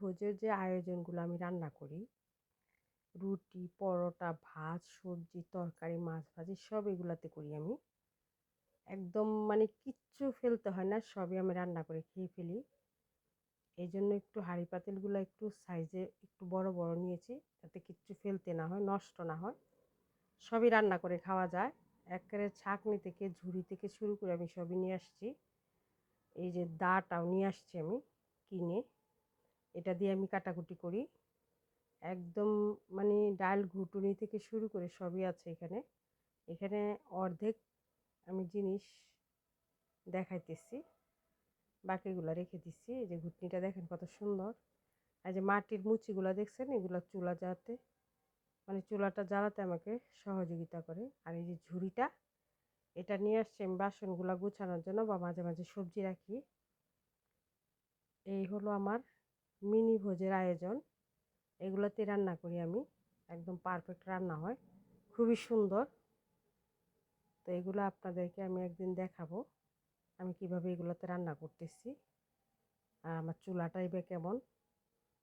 ভোজের যে আয়োজনগুলো আমি রান্না করি, রুটি, পরোটা, ভাত, সবজি, তরকারি, মাছ ভাজি সব এগুলাতে করি আমি। একদম মানে কিচ্ছু ফেলতে হয় না, সবই আমি রান্না করে খেয়ে ফেলি। এই জন্য একটু হাঁড়ি পাতিলগুলো একটু সাইজে একটু বড় বড় নিয়েছি, যাতে কিচ্ছু ফেলতে না হয়, নষ্ট না হয়, সবই রান্না করে খাওয়া যায়। একেবারে ছাঁকনি থেকে ঝুড়ি থেকে শুরু করে আমি সবই নিয়ে আসছি। এই যে দাটাও নিয়ে আসছি আমি কিনে, এটা দিয়ে আমি কাটাকুটি করি। একদম মানে ডাল ঘুটুনি থেকে শুরু করে সবই আছে এখানে। এখানে অর্ধেক আমি জিনিস দেখাইতেছি, বাকিগুলো রেখে দিচ্ছি। এই যে ঘুটনিটা দেখেন কত সুন্দর। আর যে মাটির মুচিগুলো দেখছেন, এগুলো চুলা জ্বালাতে মানে চুলাটা জ্বালাতে আমাকে সহযোগিতা করে। আর এই যে ঝুড়িটা, এটা নিয়ে আসছি আমি বাসনগুলো গুছানোর জন্য বা মাঝে মাঝে সবজি রাখি। এই হলো আমার মিনি ভোজের আয়োজন। এগুলোতে রান্না করি আমি, একদম পারফেক্ট রান্না হয়, খুবই সুন্দর। তো এগুলো আপনাদেরকে আমি একদিন দেখাবো আমি কিভাবে এগুলোতে রান্না করতেছি, আর আমার চুলাটাই বা কেমন।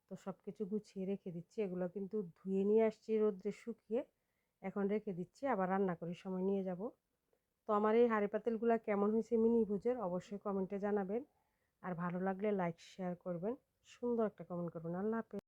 তো সব কিছু গুছিয়ে রেখে দিচ্ছি। এগুলো কিন্তু ধুয়ে নিয়ে আসছি রোদ্রে শুকিয়ে, এখন রেখে দিচ্ছি, আবার রান্না করার সময় নিয়ে যাব। তো আমার এই হাঁড়ি পাতিলগুলো কেমন হয়েছে মিনি ভোজের অবশ্যই কমেন্টে জানাবেন। আর ভালো লাগলে লাইক শেয়ার করবেন, সুন্দর একটা কমেন্ট করবেন। আল্লাহ হাফেজ।